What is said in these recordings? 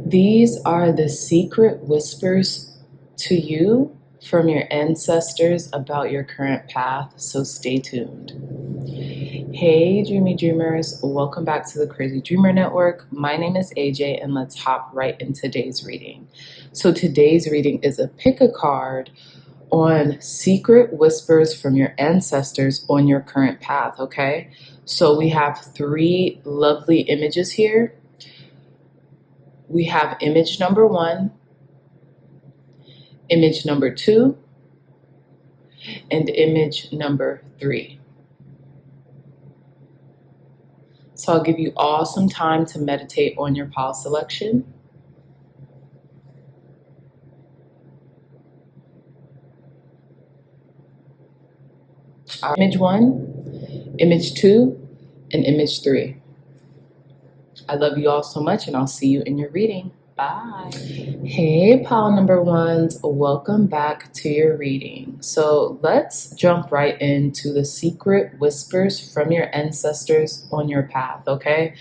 These are the secret whispers to you from your ancestors about your current path, so stay tuned. Hey dreamy dreamers, welcome back to the Crazy Dreamer Network. My name is AJ and let's hop right into today's reading. So today's reading is a pick a card on secret whispers from your ancestors on your current path, okay? So we have three lovely images here. We have image number 1, image number 2, and image number 3. So I'll give you all some time to meditate on your pile selection. Image 1, image 2, and image 3. I love you all so much, and I'll see you in your reading. Bye. Hey, pile number 1s, welcome back to your reading. So let's jump right into the secret whispers from your ancestors on your path, okay?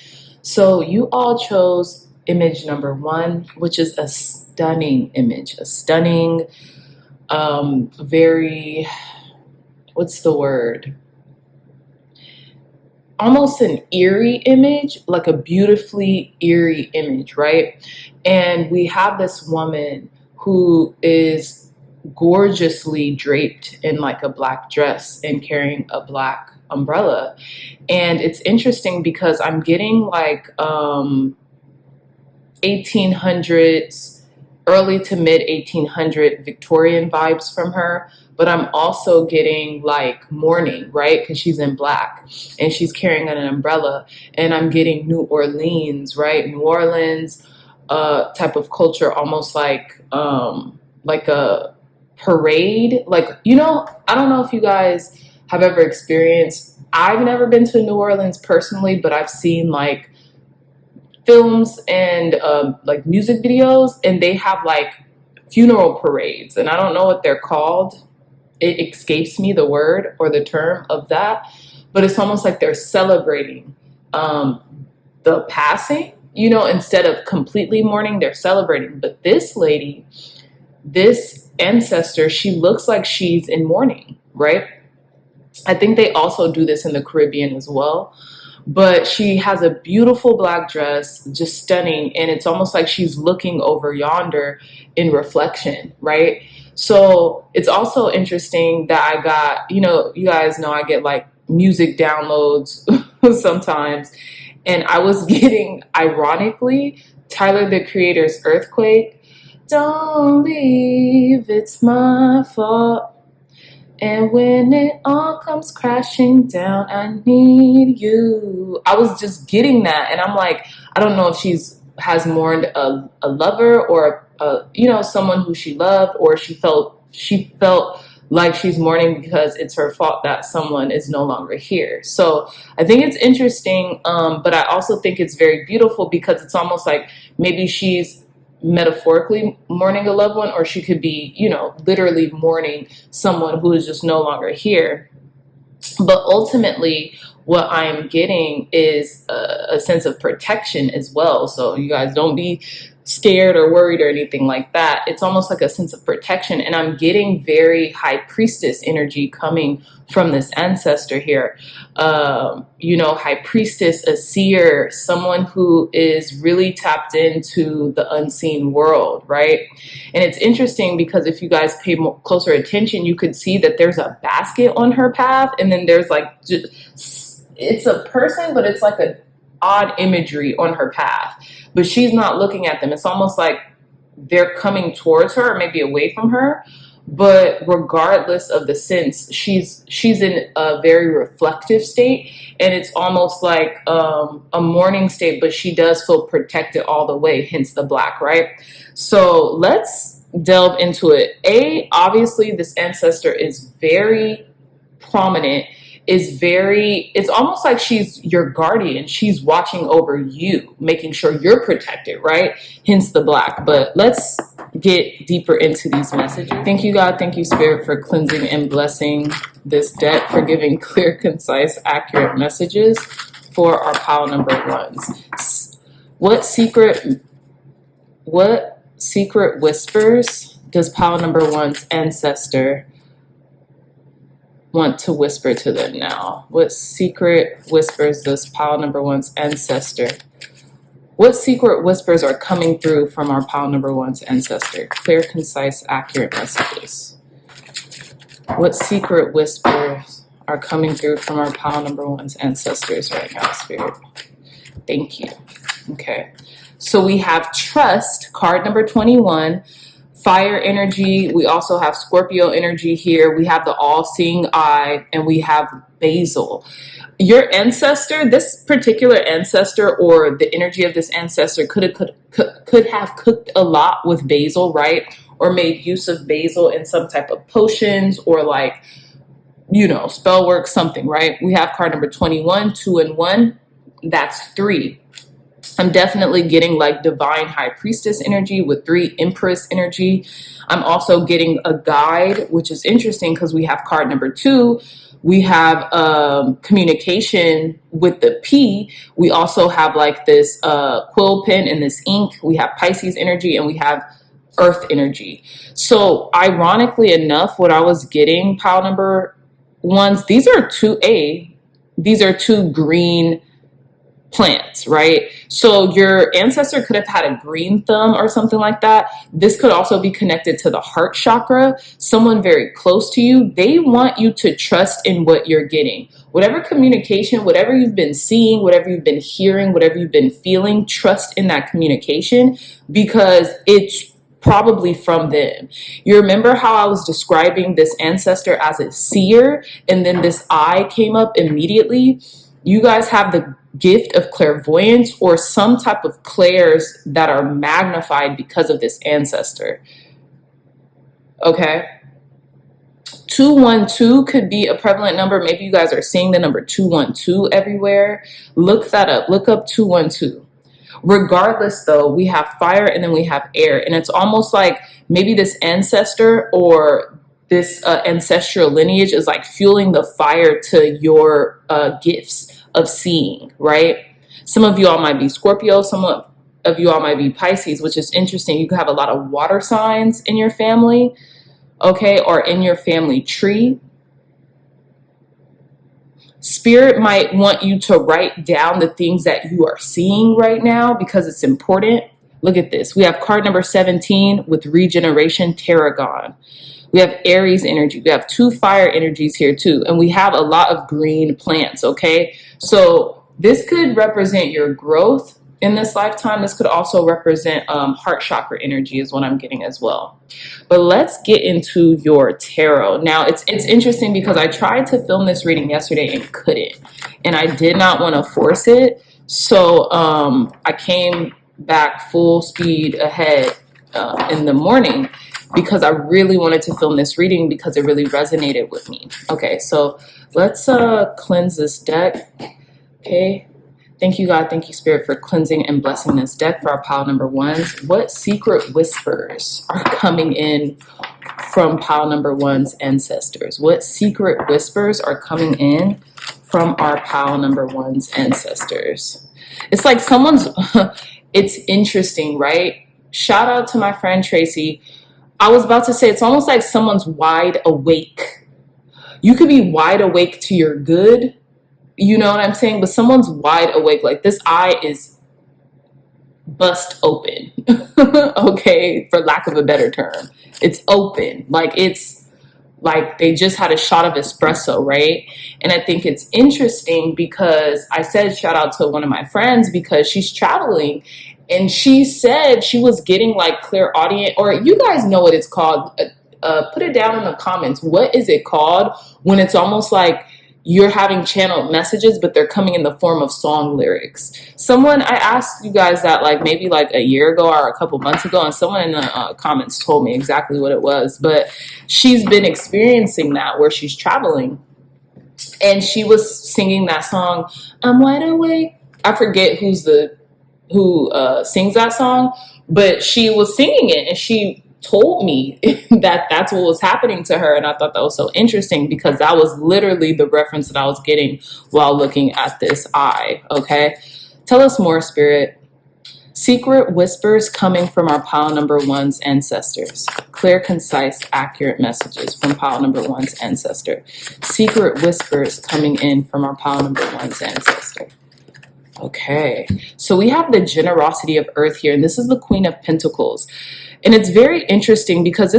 So you all chose image number 1, which is a stunning image, a stunning, very, what's the word? Almost an eerie image, like a beautifully eerie image, right? And we have this woman who is gorgeously draped in like a black dress and carrying a black umbrella. And it's interesting because I'm getting like 1800s, early to mid 1800 Victorian vibes from her. But I'm also getting like mourning, right? Because she's in black and she's carrying an umbrella. And I'm getting New Orleans, right? New Orleans type of culture, almost like a parade. Like, you know, I don't know if you guys have ever experienced, I've never been to New Orleans personally, but I've seen like films and like music videos, and they have like funeral parades, and I don't know what they're called. It escapes me the word or the term of that, but it's almost like they're celebrating the passing, you know, instead of completely mourning, they're celebrating. But this lady, this ancestor, she looks like she's in mourning, right? I think they also do this in the Caribbean as well. But she has a beautiful black dress, just stunning, and it's almost like she's looking over yonder in reflection, right? So it's also interesting that I got, you know, you guys know I get like music downloads sometimes, and I was getting, ironically, Tyler the Creator's Earthquake. Don't leave, it's my fault. And when it all comes crashing down, I need you. I was just getting that. And I'm like, I don't know if has mourned a lover or, you know, someone who she loved, or she felt like she's mourning because it's her fault that someone is no longer here. So I think it's interesting. But I also think it's very beautiful because it's almost like maybe she's metaphorically mourning a loved one, or she could be, you know, literally mourning someone who is just no longer here. But ultimately, what I am getting is a sense of protection as well. So you guys don't be scared or worried or anything like that. It's almost like a sense of protection. And I'm getting very high priestess energy coming from this ancestor here. You know, high priestess, a seer, someone who is really tapped into the unseen world, right? And it's interesting because if you guys pay closer attention, you could see that there's a basket on her path. And then there's like, it's a person, but it's like a odd imagery on her path, but she's not looking at them. It's almost like they're coming towards her or maybe away from her. But regardless of the sense, she's in a very reflective state, and it's almost like a mourning state, but she does feel protected all the way, hence the black, right? So let's delve into it. Obviously this ancestor is very prominent, it's almost like she's your guardian. She's watching over you, making sure you're protected, right? Hence the black. But let's get deeper into these messages. Thank you, God. Thank you, Spirit, for cleansing and blessing this deck, for giving clear, concise, accurate messages for our pile number 1s. What secret What secret whispers does pile number one's ancestor want to whisper to them now? What secret whispers does pile number one's ancestor? What secret whispers are coming through from our pile number one's ancestor? Clear, concise, accurate messages. What secret whispers are coming through from our pile number one's ancestors right now, Spirit? Thank you. Okay. So we have trust, card number 21, fire energy. We also have Scorpio energy here. We have the all-seeing eye, and we have basil. Your ancestor, this particular ancestor, or the energy of this ancestor could have cooked a lot with basil, right? Or made use of basil in some type of potions, or like, you know, spell work, something, right? We have card number 21, 2 and 1. That's 3. I'm definitely getting like divine high priestess energy with 3, empress energy. I'm also getting a guide, which is interesting because we have card number 2. We have communication with the P. We also have like this quill pen and this ink. We have Pisces energy, and we have earth energy. So ironically enough, what I was getting, pile number ones, these are 2A. These are 2 green plants, right? So your ancestor could have had a green thumb or something like that. This could also be connected to the heart chakra. Someone very close to you, they want you to trust in what you're getting. Whatever communication, whatever you've been seeing, whatever you've been hearing, whatever you've been feeling, trust in that communication, because it's probably from them. You remember how I was describing this ancestor as a seer, and then this eye came up immediately? You guys have the gift of clairvoyance, or some type of clairs that are magnified because of this ancestor. Okay. 212 could be a prevalent number. Maybe you guys are seeing the number 212 everywhere. Look that up. Look up 212. Regardless, though, we have fire and then we have air. And it's almost like maybe this ancestor or this ancestral lineage is like fueling the fire to your gifts of seeing, right? Some of you all might be Scorpio, some of you all might be Pisces, which is interesting. You could have a lot of water signs in your family, okay, or in your family tree. Spirit might want you to write down the things that you are seeing right now because it's important. Look at this. We have card number 17 with regeneration, Tarragon. We have Aries energy. We have 2 fire energies here too. And we have a lot of green plants, okay? So this could represent your growth in this lifetime. This could also represent heart chakra energy is what I'm getting as well. But let's get into your tarot. Now, it's interesting because I tried to film this reading yesterday and couldn't. And I did not want to force it. So I came back full speed ahead in the morning, because I really wanted to film this reading because it really resonated with me. Okay, so let's cleanse this deck. Okay, thank you, God. Thank you, Spirit, for cleansing and blessing this deck for our pile number ones. What secret whispers are coming in from pile number one's ancestors? What secret whispers are coming in from our pile number one's ancestors? It's like someone's, it's interesting, right? Shout out to my friend Tracy. I was about to say, it's almost like someone's wide awake. You could be wide awake to your good, you know what I'm saying? But someone's wide awake. Like this eye is bust open, okay, for lack of a better term. It's open. Like it's like they just had a shot of espresso, right? And I think it's interesting because I said shout out to one of my friends because she's traveling. And she said she was getting like clairaudient, or you guys know what it's called. Put it down in the comments. What is it called when it's almost like you're having channeled messages, but they're coming in the form of song lyrics? I asked you guys that like maybe like a year ago or a couple months ago, and someone in the comments told me exactly what it was. But she's been experiencing that where she's traveling. And she was singing that song, I'm wide awake. I forget who sings that song, but she was singing it and she told me that that's what was happening to her. And I thought that was so interesting because that was literally the reference that I was getting while looking at this eye. Okay. Tell us more, Spirit. Secret whispers coming from our pile number one's ancestors. Clear, concise, accurate messages from pile number one's ancestor. Secret whispers coming in from our pile number one's ancestor. Okay, so we have the generosity of earth here, and this is the Queen of Pentacles. And it's very interesting because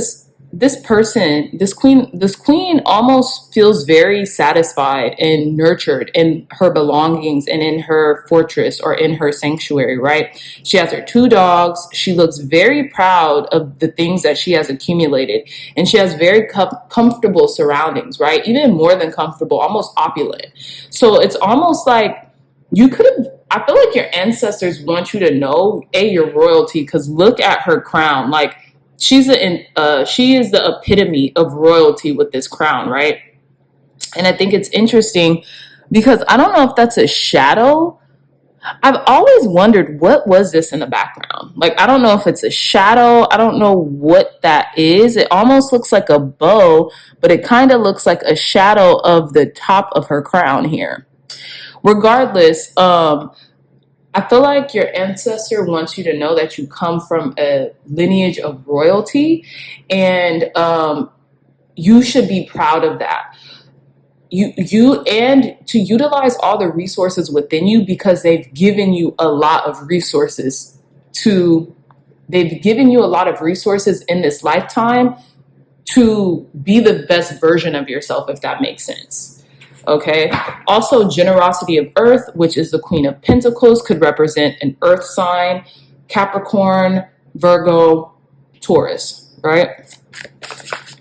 this queen almost feels very satisfied and nurtured in her belongings and in her fortress or in her sanctuary, right? She has her 2 dogs. She looks very proud of the things that she has accumulated, and she has very comfortable surroundings, right? Even more than comfortable, almost opulent. So it's almost like I feel like your ancestors want you to know, your royalty, because look at her crown. Like, she is the epitome of royalty with this crown, right? And I think it's interesting because I don't know if that's a shadow. I've always wondered, what was this in the background? Like, I don't know if it's a shadow. I don't know what that is. It almost looks like a bow, but it kind of looks like a shadow of the top of her crown here. Regardless, I feel like your ancestor wants you to know that you come from a lineage of royalty, and you should be proud of that. And to utilize all the resources within you, because they've given you a lot of resources in this lifetime to be the best version of yourself, if that makes sense. Okay. Also, generosity of earth, which is the Queen of Pentacles, could represent an earth sign: Capricorn, Virgo, Taurus, right?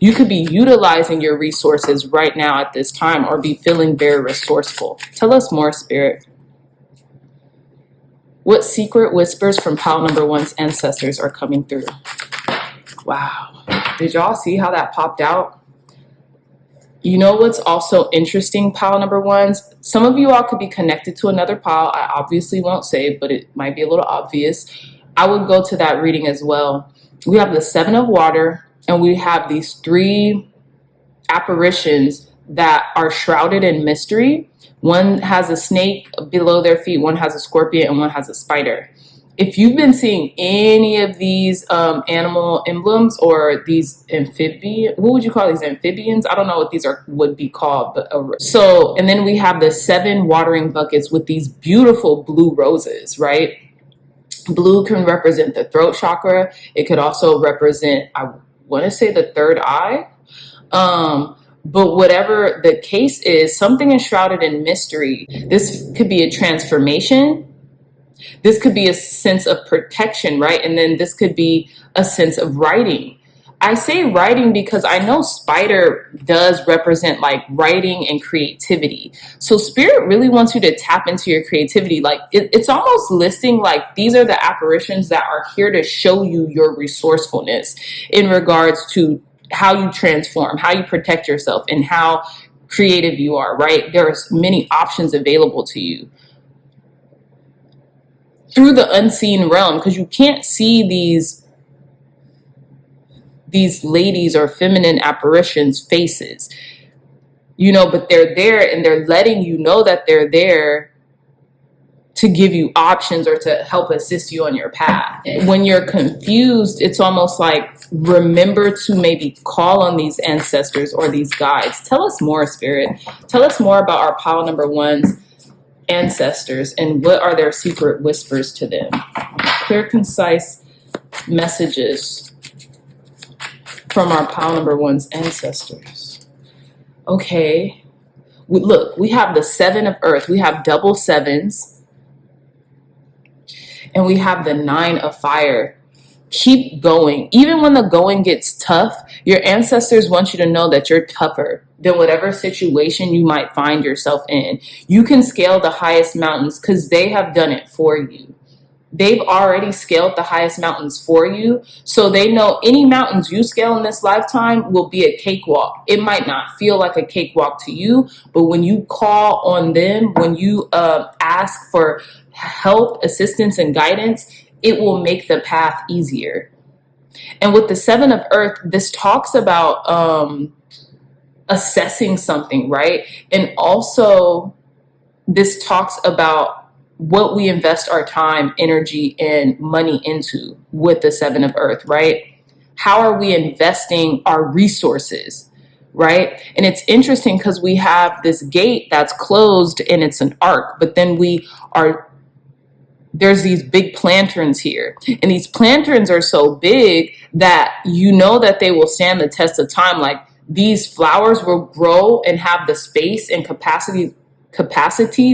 You could be utilizing your resources right now at this time, or be feeling very resourceful. Tell us more, Spirit. What secret whispers from pile number one's ancestors are coming through? Wow. Did y'all see how that popped out? You know what's also interesting, pile number ones? Some of you all could be connected to another pile. I obviously won't say, but it might be a little obvious. I would go to that reading as well. We have the 7 of water, and we have these 3 apparitions that are shrouded in mystery. One has a snake below their feet, one has a scorpion, and one has a spider. If you've been seeing any of these animal emblems, or these amphibian, what would you call these, amphibians? I don't know what these would be called. But and then we have the 7 watering buckets with these beautiful blue roses, right? Blue can represent the throat chakra. It could also represent, I want to say, the 3rd eye. But whatever the case is, something is shrouded in mystery. This could be a transformation. This could be a sense of protection, right? And then this could be a sense of writing. I say writing because I know spider does represent like writing and creativity. So Spirit really wants you to tap into your creativity. Like it's almost listing like these are the apparitions that are here to show you your resourcefulness in regards to how you transform, how you protect yourself, and how creative you are, right? There's many options available to you through the unseen realm, because you can't see these ladies or feminine apparitions' faces, but they're there, and they're letting you know that they're there to give you options or to help assist you on your path. When you're confused, it's almost like remember to maybe call on these ancestors or these guides. Tell us more, Spirit. Tell us more about our pile number one's ancestors and what are their secret whispers to them. Clear, concise messages from our pile number one's ancestors. Okay. Look, we have the 7 of earth. We have double 7s. And we have the 9 of fire. Keep going. Even when the going gets tough, your ancestors want you to know that you're tougher than whatever situation you might find yourself in. You can scale the highest mountains because they have done it for you. They've already scaled the highest mountains for you. So they know any mountains you scale in this lifetime will be a cakewalk. It might not feel like a cakewalk to you, but when you call on them, when you ask for help, assistance, and guidance, it will make the path easier. And with the 7 of earth, this talks about assessing something, right? And also this talks about what we invest our time, energy, and money into with the Seven of Earth, right? How are we investing our resources, right? And it's interesting because we have this gate that's closed and it's an arc, but then there's these big planterns here. And these planterns are so big that you know that they will stand the test of time. Like, these flowers will grow and have the space and capacity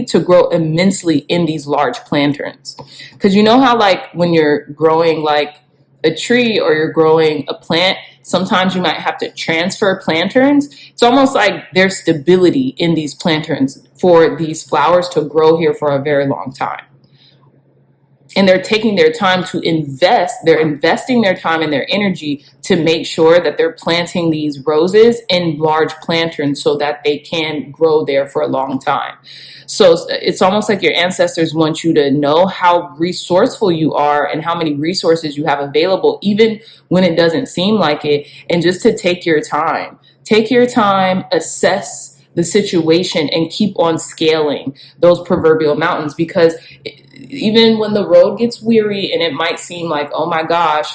to grow immensely in these large planterns. Because you know how, like, when you're growing like a tree or you're growing a plant, sometimes you might have to transfer planterns. It's almost like there's stability in these planterns for these flowers to grow here for a very long time. And they're taking their time to invest. They're investing their time and their energy to make sure that they're planting these roses in large planterns so that they can grow there for a long time. So it's almost like your ancestors want you to know how resourceful you are and how many resources you have available, even when it doesn't seem like it. And just to take your time. Take your time, assess the situation, and keep on scaling those proverbial mountains, because even when the road gets weary and it might seem like, oh my gosh,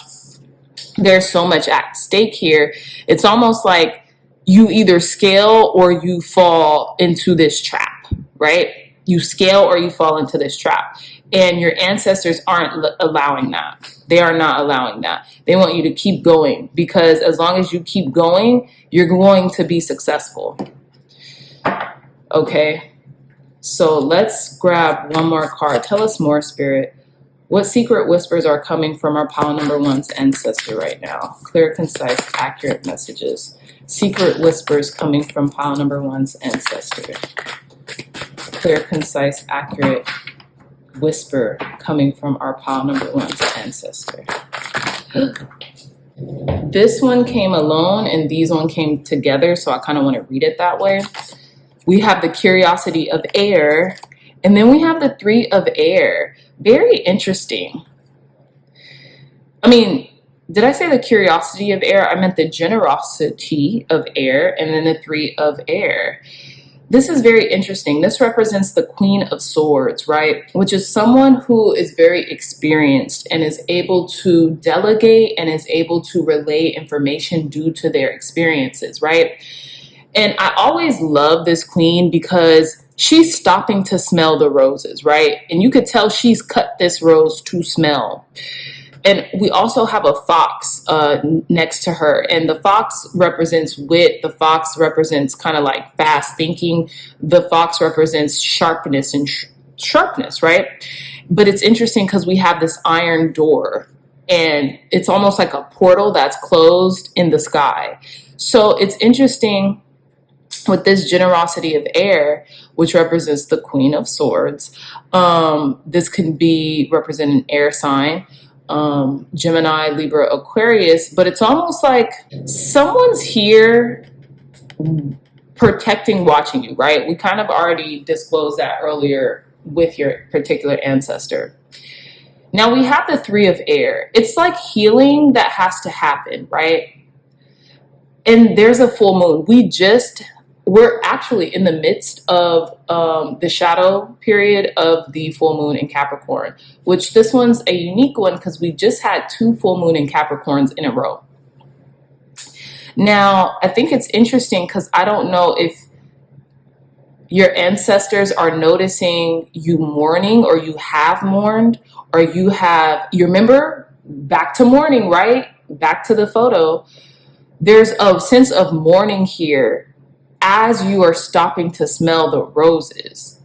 there's so much at stake here, it's almost like you either scale or you fall into this trap, right? You scale or you fall into this trap. And your ancestors aren't allowing that. They are not allowing that. They want you to keep going, because as long as you keep going, you're going to be successful. Okay. So let's grab one more card. Tell us more, Spirit. What secret whispers are coming from our pile number one's ancestor right now? Clear, concise, accurate messages. Secret whispers coming from pile number one's ancestor. Clear, concise, accurate whisper coming from our pile number one's ancestor. This one came alone and these one came together, so I kind of want to read it that way. We have the curiosity of air, and then we have the three of air. Very interesting. I mean, did I say the curiosity of air? I meant the generosity of air, and then the three of air. This is very interesting. This represents the Queen of Swords, right? Which is someone who is very experienced and is able to delegate and is able to relay information due to their experiences, right? And I always love this queen because she's stopping to smell the roses, right? And you could tell she's cut this rose to smell. And we also have a fox next to her. And the fox represents wit. The fox represents kind of like fast thinking. The fox represents sharpness and sharpness, right? But it's interesting because we have this iron door. And it's almost like a portal that's closed in the sky. So it's interesting with this generosity of air, which represents the Queen of Swords. This can be representing an air sign, Gemini, Libra, Aquarius, but it's almost like someone's here protecting, watching you, right? We kind of already disclosed that earlier with your particular ancestor. Now we have the three of air. It's like healing that has to happen, right? And there's a full moon. We're actually in the midst of the shadow period of the full moon in Capricorn, which this one's a unique one because we just had 2 full moon in Capricorns in a row. Now, I think it's interesting because I don't know if your ancestors are noticing you mourning, or you have mourned, or you remember, back to mourning, right? Back to the photo. There's a sense of mourning here as you are stopping to smell the roses.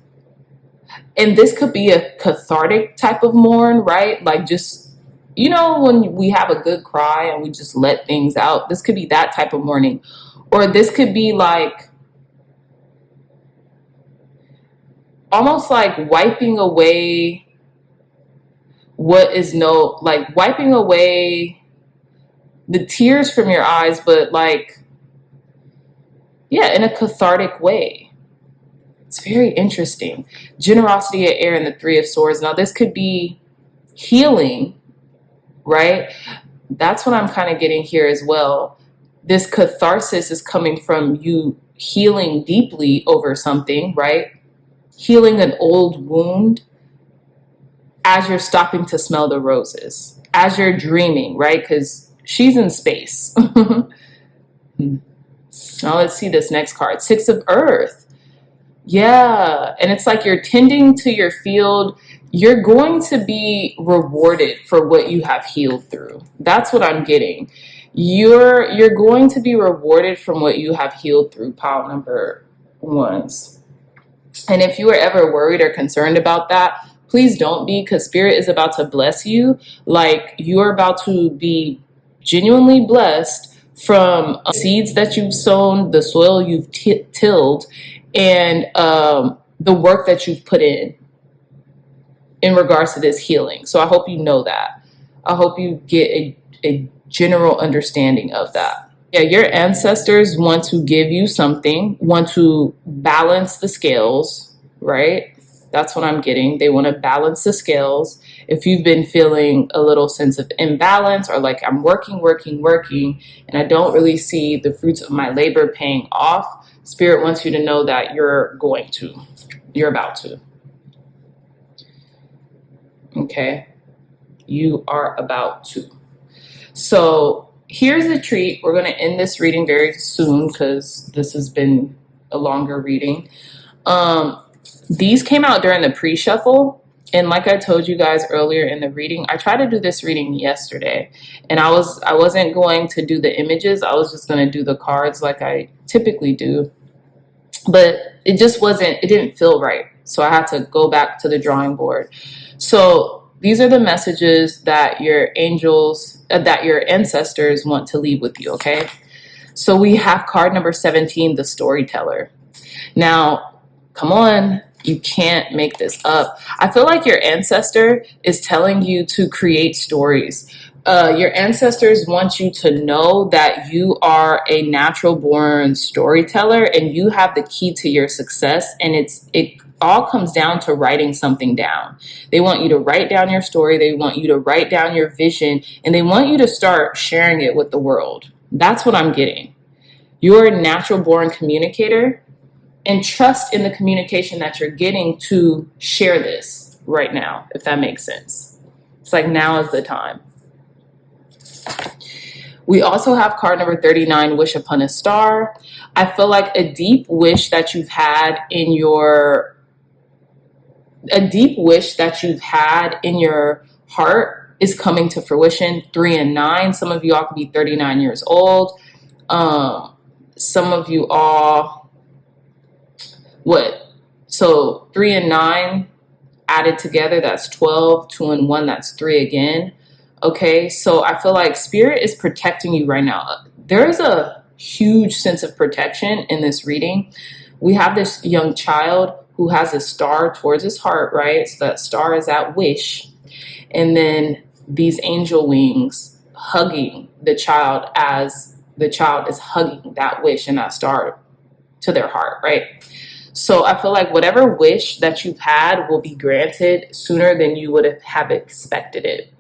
And this could be a cathartic type of mourn, right? Like, just, when we have a good cry and we just let things out, this could be that type of mourning. Or this could be like, almost like wiping away wiping away the tears from your eyes, but like, yeah, in a cathartic way. It's very interesting. Generosity of air and the three of swords. Now this could be healing, right? That's what I'm kind of getting here as well. This catharsis is coming from you healing deeply over something, right? Healing an old wound, as you're stopping to smell the roses, as you're dreaming, right? Because she's in space. Now let's see this next card, Six of Earth. Yeah, and it's like you're tending to your field. You're going to be rewarded for what you have healed through. That's what I'm getting. You're going to be rewarded from what you have healed through, pile number ones. And if you were ever worried or concerned about that, please don't be, because Spirit is about to bless you. Like, you're about to be genuinely blessed from seeds that you've sown, the soil you've tilled, and the work that you've put in regards to this healing. So I hope you know that. I hope you get a general understanding of that. Yeah, your ancestors want to give you something, want to balance the scales, right? That's what I'm getting. They want to balance the scales. If you've been feeling a little sense of imbalance, or like I'm working, and I don't really see the fruits of my labor paying off, Spirit wants you to know that you're about to. Okay? You are about to. So here's a treat. We're going to end this reading very soon because this has been a longer reading. These came out during the pre-shuffle. And like I told you guys earlier in the reading, I tried to do this reading yesterday, and I wasn't going to do the images. I was just going to do the cards like I typically do. But it didn't feel right. So I had to go back to the drawing board. So these are the messages that your angels, that your ancestors want to leave with you, okay? So we have card number 17, the storyteller. Now, come on, you can't make this up. I feel like your ancestor is telling you to create stories. Your ancestors want you to know that you are a natural born storyteller and you have the key to your success. And it all comes down to writing something down. They want you to write down your story. They want you to write down your vision, and they want you to start sharing it with the world. That's what I'm getting. You're a natural born communicator, and trust in the communication that you're getting to share this right now, if that makes sense. It's like now is the time. We also have card number 39, Wish Upon a Star. I feel like a deep wish that you've had in your heart is coming to fruition. 3 and 9. Some of you all could be 39 years old. Some of you all, so 3 and 9 added together, that's 12. 2 and 1, that's 3 again. Okay, so I feel like Spirit is protecting you right now. There is a huge sense of protection in this reading. We have this young child who has a star towards his heart, right? So that star is that wish. And then these angel wings hugging the child as the child is hugging that wish and that star to their heart, right? So I feel like whatever wish that you've had will be granted sooner than you would have expected it.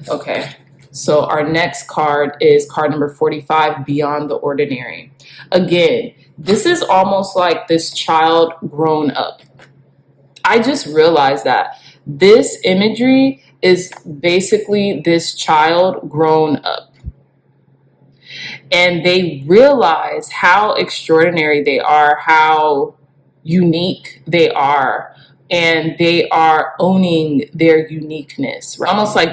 Okay, so our next card is card number 45, Beyond the Ordinary. Again, this is almost like this child grown up. I just realized that this imagery is basically this child grown up. And they realize how extraordinary they are, how unique they are, and they are owning their uniqueness. Almost like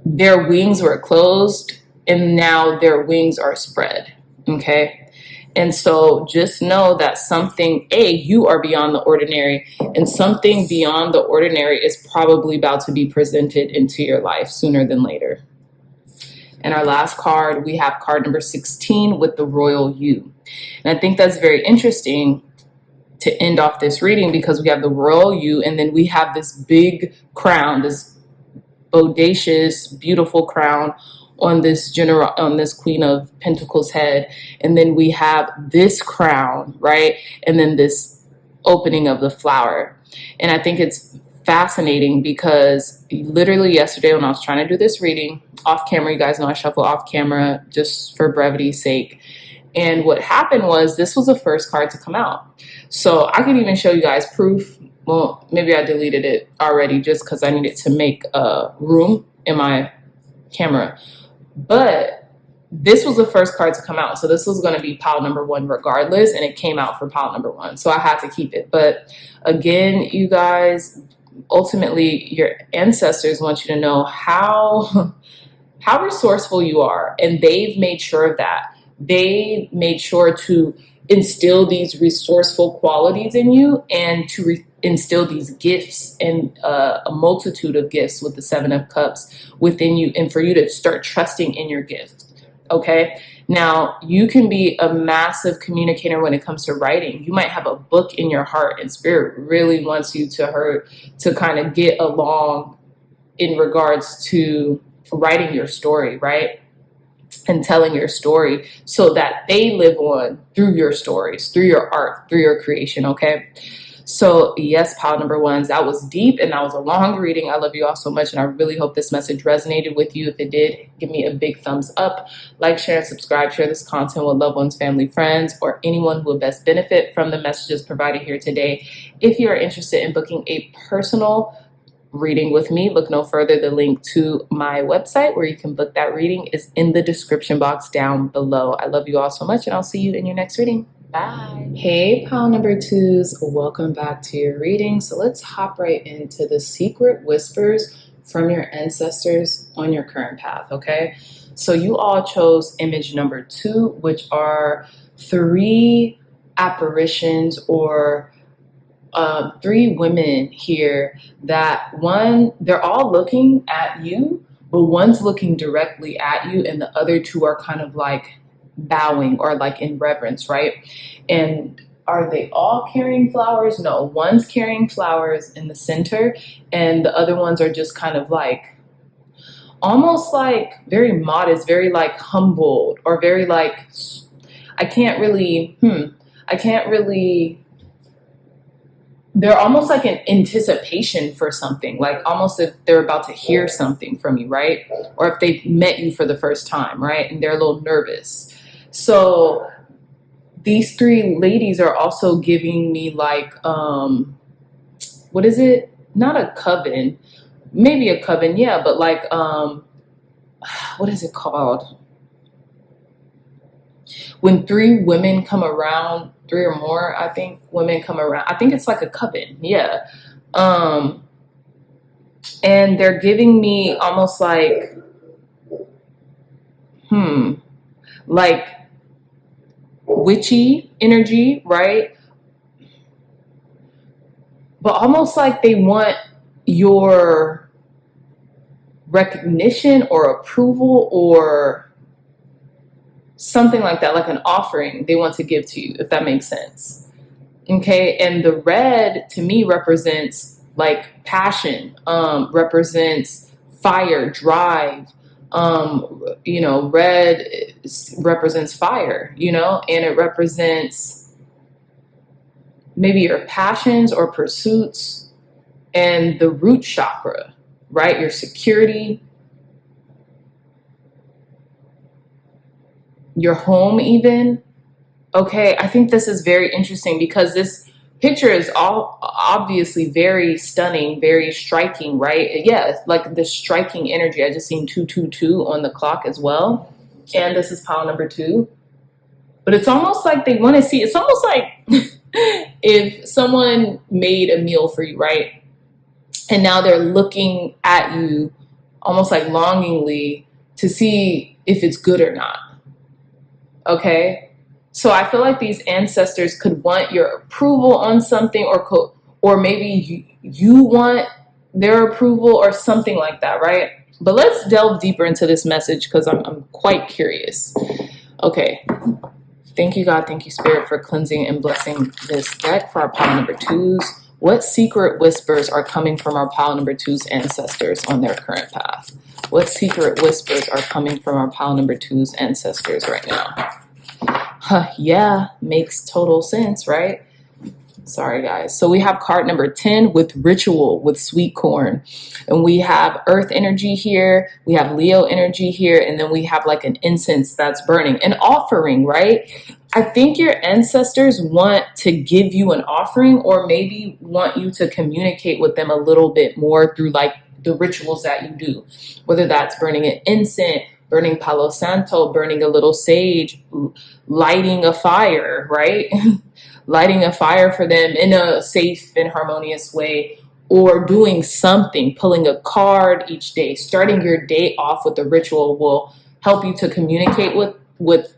their wings were closed and now their wings are spread, okay? And so just know that you are beyond the ordinary, and something beyond the ordinary is probably about to be presented into your life sooner than later. And our last card, we have card number 16 with the Royal U. And I think that's very interesting to end off this reading because we have the Royal U, and then we have this big crown, this bodacious, beautiful crown on this Queen of Pentacles head. And then we have this crown, right? And then this opening of the flower. And I think it's fascinating because literally yesterday when I was trying to do this reading off camera, you guys know I shuffle off camera just for brevity's sake. And what happened was this was the first card to come out. So I can even show you guys proof. Well, maybe I deleted it already just because I needed to make room in my camera. But this was the first card to come out. So this was going to be pile number 1 regardless. And it came out for pile number 1. So I had to keep it. But again, you guys, ultimately, your ancestors want you to know how resourceful you are. And they've made sure of that. They made sure to instill these resourceful qualities in you and to instill these gifts and a multitude of gifts with the 7 of Cups within you, and for you to start trusting in your gift. Okay. Now you can be a massive communicator when it comes to writing. You might have a book in your heart and spirit really wants you to kind of get along in regards to writing your story, right? And telling your story so that they live on through your stories, through your art, through your creation. Okay. So yes, pile number 1s, that was deep and that was a long reading. I love you all so much. And I really hope this message resonated with you. If it did, give me a big thumbs up, like, share, and subscribe. Share this content with loved ones, family, friends, or anyone who would best benefit from the messages provided here today. If you are interested in booking a personal reading with me, look no further. The link to my website where you can book that reading is in the description box down below. I love you all so much and I'll see you in your next reading. Bye. Hey, pile number 2s, welcome back to your reading. So let's hop right into the secret whispers from your ancestors on your current path. Okay, so you all chose image number 2, which are 3 apparitions or 3 women here that they're all looking at you, but one's looking directly at you and the other 2 are kind of like bowing or like in reverence, right? And are they all carrying flowers? No, one's carrying flowers in the center and the other ones are just kind of like almost like very modest, very like humbled, or very like I can't really they're almost like an anticipation for something, like almost if they're about to hear something from you, right? Or if they've met you for the first time, right? And they're a little nervous. So these 3 ladies are also giving me like, what is it? Not a coven, maybe a coven. Yeah. But like, what is it called? When 3 women come around, 3 or more, I think, women come around. I think it's like a coven. Yeah. And they're giving me almost like, like witchy energy, right? But almost like they want your recognition or approval or something like that, like an offering they want to give to you, if that makes sense. Okay. And the red to me represents like passion, represents fire, drive. Red represents fire, and it represents maybe your passions or pursuits, and the root chakra, right? Your security, your home even. Okay, I think this is very interesting because this picture is all obviously very stunning, very striking, right? Yeah, like the striking energy. I just seen 222 on the clock as well. And this is pile number 2. But it's almost like they want to see, it's almost like if someone made a meal for you, right? And now they're looking at you almost like longingly to see if it's good or not. Okay? So I feel like these ancestors could want your approval on something, or maybe you want their approval or something like that, right? But let's delve deeper into this message because I'm quite curious. Okay. Thank you, God. Thank you, Spirit, for cleansing and blessing this deck for our pile number 2s. What secret whispers are coming from our pile number 2's ancestors on their current path? What secret whispers are coming from our pile number 2's ancestors right now? Yeah, makes total sense, right? Sorry, guys. So we have card number 10 with ritual, with sweet corn. And we have earth energy here. We have Leo energy here. And then we have like an incense that's burning. An offering, right? I think your ancestors want to give you an offering, or maybe want you to communicate with them a little bit more through like the rituals that you do, whether that's burning an incense, burning Palo Santo, burning a little sage, lighting a fire, right? Lighting a fire for them in a safe and harmonious way, or doing something, pulling a card each day. Starting your day off with a ritual will help you to communicate with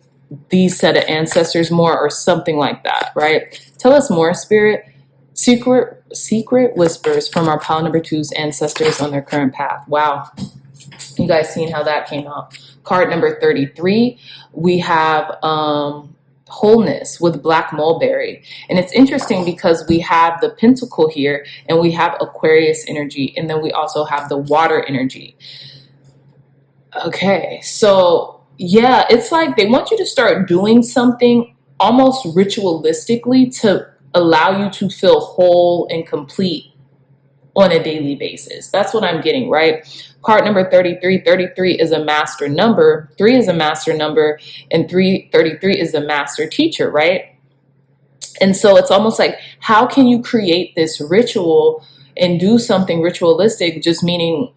these set of ancestors more, or something like that, right? Tell us more, Spirit. Secret whispers from our pile number 2's ancestors on their current path. Wow. You guys seen how that came out? Card number 33, we have wholeness with black mulberry. And it's interesting because we have the pentacle here, and we have Aquarius energy, and then we also have the water energy. Okay, so yeah, it's like they want you to start doing something almost ritualistically to allow you to feel whole and complete on a daily basis. That's what I'm getting, right? Card number 33, 33 is a master number, 3 is a master number, and 33 is a master teacher, right? And so it's almost like, how can you create this ritual and do something ritualistic, just meaning,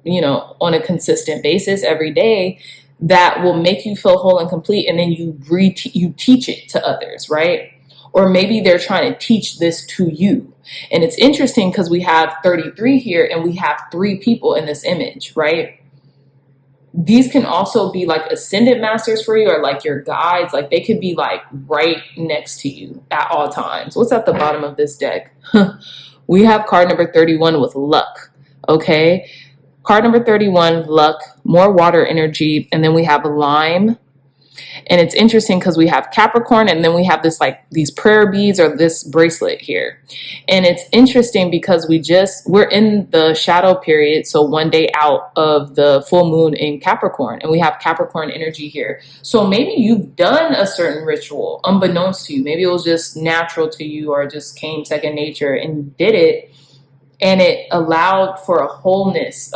you know, on a consistent basis every day, that will make you feel whole and complete, and then you teach it to others, right? Or maybe they're trying to teach this to you. And it's interesting because we have 33 here, and we have 3 people in this image, right? These can also be like ascended masters for you, or like your guides. Like they could be like right next to you at all times. What's at the bottom of this deck? We have card number 31 with luck, okay? Card number 31, luck, more water energy, and then we have lime. And it's interesting because we have Capricorn, and then we have this like these prayer beads, or this bracelet here. And it's interesting because we're in the shadow period, so one day out of the full moon in Capricorn, and we have Capricorn energy here. So maybe you've done a certain ritual unbeknownst to you. Maybe it was just natural to you, or just came second nature, and you did it. And it allowed for a wholeness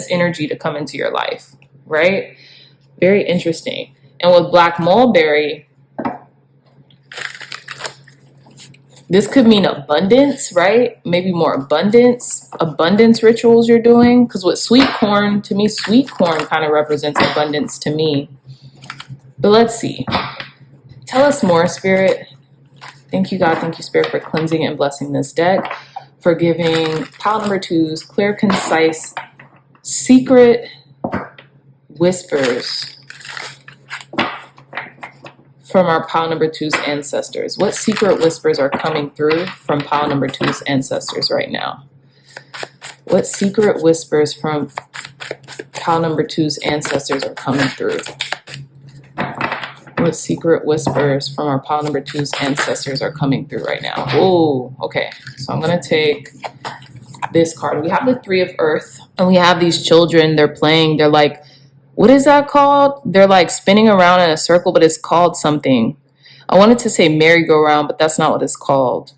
energy to come into your life, right? Very interesting. And with black mulberry, this could mean abundance, right? Maybe more abundance rituals you're doing. Because with sweet corn, to me, sweet corn kind of represents abundance to me. But let's see. Tell us more, Spirit. Thank you, God. Thank you, Spirit, for cleansing and blessing this deck, for giving pile number 2's clear, concise, secret whispers from our pile number 2's ancestors. What secret whispers are coming through from pile number 2's ancestors right now? What secret whispers from pile number 2's ancestors are coming through? What secret whispers from our pile number 2's ancestors are coming through right now? Oh, okay. So I'm going to take this card. We have the 3 of Earth, and we have these children. They're playing. They're like, what is that called? They're like spinning around in a circle, but it's called something. I wanted to say merry-go-round, but that's not what it's called.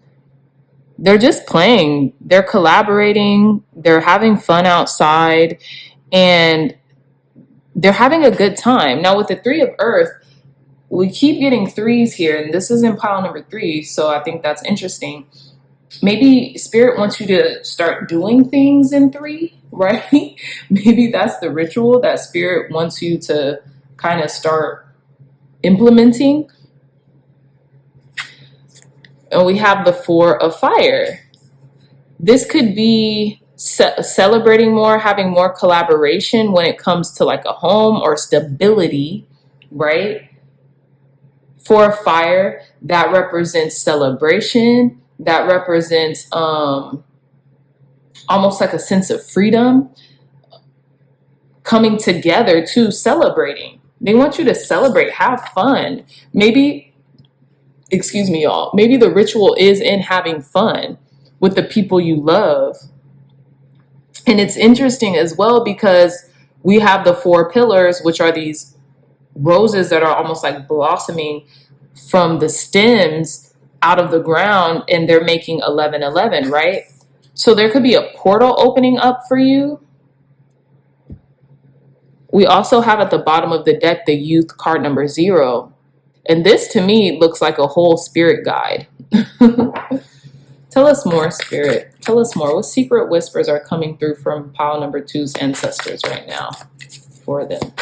They're just playing. They're collaborating. They're having fun outside, and they're having a good time. Now, with the 3 of Earth, we keep getting 3s here, and this is in pile number 3, so I think that's interesting. Maybe Spirit wants you to start doing things in 3, right? Maybe that's the ritual that Spirit wants you to kind of start implementing. And we have the 4 of Fire. This could be celebrating more, having more collaboration when it comes to like a home or stability, right? 4 of Fire, that represents celebration. That represents almost like a sense of freedom, coming together to celebrating. They want you to celebrate, have fun. Maybe, excuse me, y'all, maybe the ritual is in having fun with the people you love. And it's interesting as well because we have the 4 pillars, which are these roses that are almost like blossoming from the stems out of the ground, and they're making 1111, right? So there could be a portal opening up for you. We also have at the bottom of the deck the youth card number 0. And this to me looks like a whole spirit guide. Tell us more, Spirit. Tell us more. What secret whispers are coming through from pile number 2's ancestors right now for them?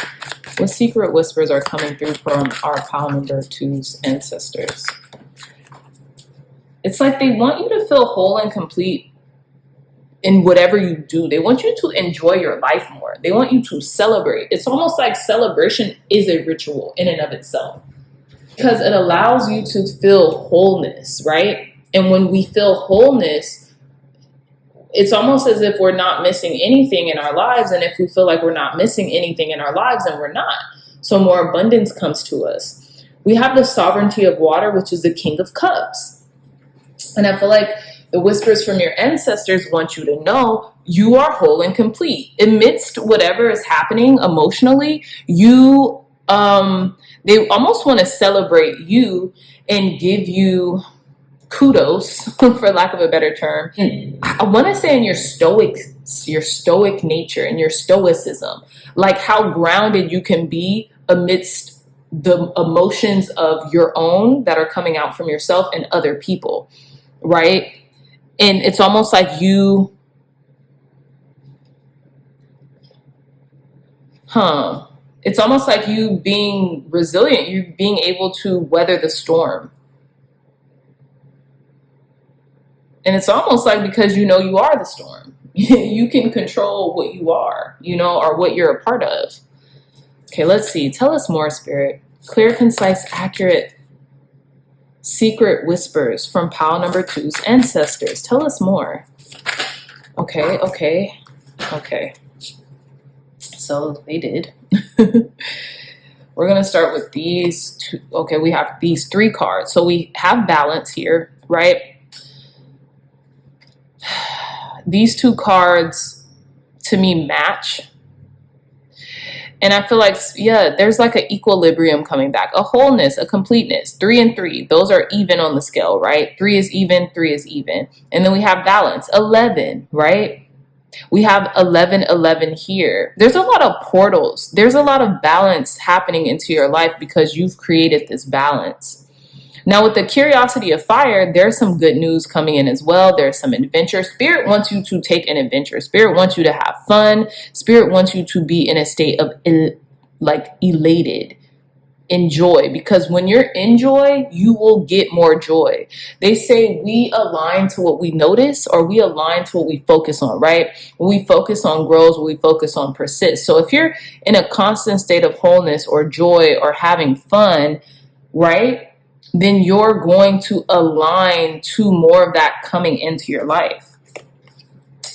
What secret whispers are coming through from our pile number 2's ancestors? It's like they want you to feel whole and complete in whatever you do. They want you to enjoy your life more. They want you to celebrate. It's almost like celebration is a ritual in and of itself, because it allows you to feel wholeness, right? And when we feel wholeness, it's almost as if we're not missing anything in our lives. And if we feel like we're not missing anything in our lives, then we're not. So more abundance comes to us. We have the sovereignty of water, which is the King of Cups. And I feel like the whispers from your ancestors want you to know you are whole and complete. Amidst whatever is happening emotionally, you they almost want to celebrate you and give you kudos, for lack of a better term. I want to say in your stoic nature and your stoicism, like how grounded you can be amidst the emotions of your own that are coming out from yourself and other people, right? And it's almost like you, it's almost like you being resilient, you being able to weather the storm. And it's almost like because you know you are the storm, you can control what you are, you know, or what you're a part of. Okay, let's see. Tell us more, Spirit. Clear, concise, accurate, secret whispers from pile number 2's ancestors. Tell us more. Okay. So they did. We're going to start with these two. Okay, we have these 3 cards. So we have balance here, right? These 2 cards to me match. And I feel like, yeah, there's like an equilibrium coming back, a wholeness, a completeness. 3 and 3, those are even on the scale, right? 3 is even, 3 is even. And then we have balance, 11, right? We have 11, 11 here. There's a lot of portals. There's a lot of balance happening into your life because you've created this balance. Now, with the curiosity of fire, there's some good news coming in as well. There's some adventure. Spirit wants you to take an adventure. Spirit wants you to have fun. Spirit wants you to be in a state of elated, enjoy. Because when you're in joy, you will get more joy. They say we align to what we notice, or we align to what we focus on, right? When we focus on grows, when we focus on persists. So if you're in a constant state of wholeness or joy or having fun, right, then you're going to align to more of that coming into your life.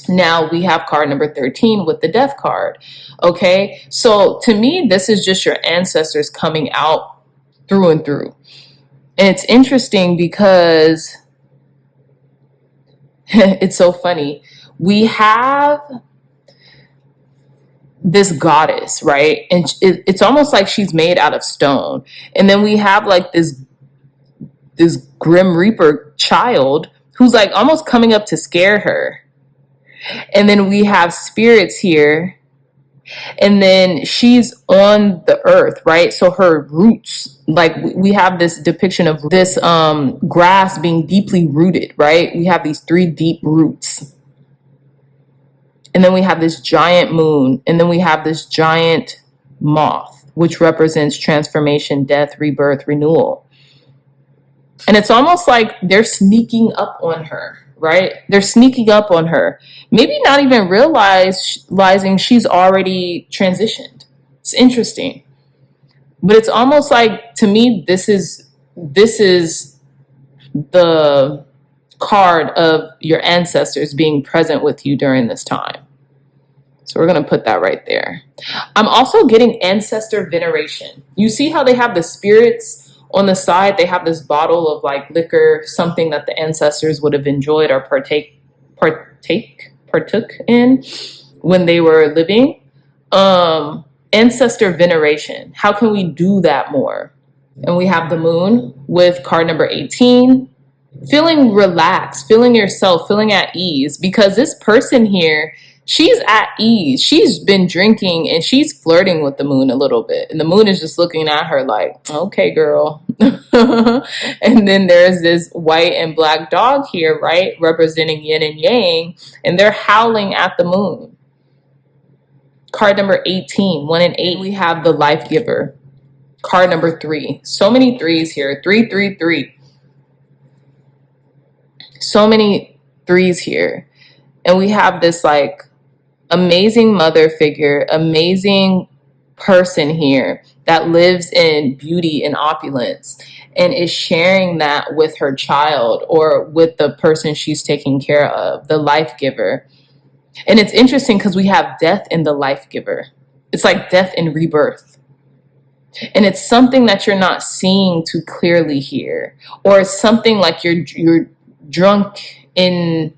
Now we have card number 13 with the Death card. Okay, so to me, this is just your ancestors coming out through and through. And it's interesting because it's so funny. We have this goddess, right? And it's almost like she's made out of stone. And then we have like this Grim Reaper child who's like almost coming up to scare her. And then we have spirits here. And then she's on the earth, right? So her roots, like we have this depiction of this grass being deeply rooted, right? We have these 3 deep roots. And then we have this giant moon. And then we have this giant moth, which represents transformation, death, rebirth, renewal. And it's almost like they're sneaking up on her, right? They're sneaking up on her. Maybe not even realizing she's already transitioned. It's interesting. But it's almost like, to me, this is the card of your ancestors being present with you during this time. So we're going to put that right there. I'm also getting ancestor veneration. You see how they have the spirits on the side? They have this bottle of like liquor, something that the ancestors would have enjoyed or partook in when they were living. Ancestor veneration. How can we do that more? And we have the moon with card number 18. Feeling relaxed, feeling yourself, feeling at ease, because this person here She's at ease. She's been drinking and she's flirting with the moon a little bit. And the moon is just looking at her like, okay, girl. And then there's this white and black dog here, right? Representing yin and yang. And they're howling at the moon. Card number 18, 1 and 8. We have the life giver. Card number 3. So many threes here. 3, 3, 3. So many threes here. And we have this like amazing mother figure, amazing person here that lives in beauty and opulence and is sharing that with her child or with the person she's taking care of, the life giver. And it's interesting because we have death in the life giver. It's like death and rebirth. And it's something that you're not seeing too clearly here. Or it's something like you're drunk in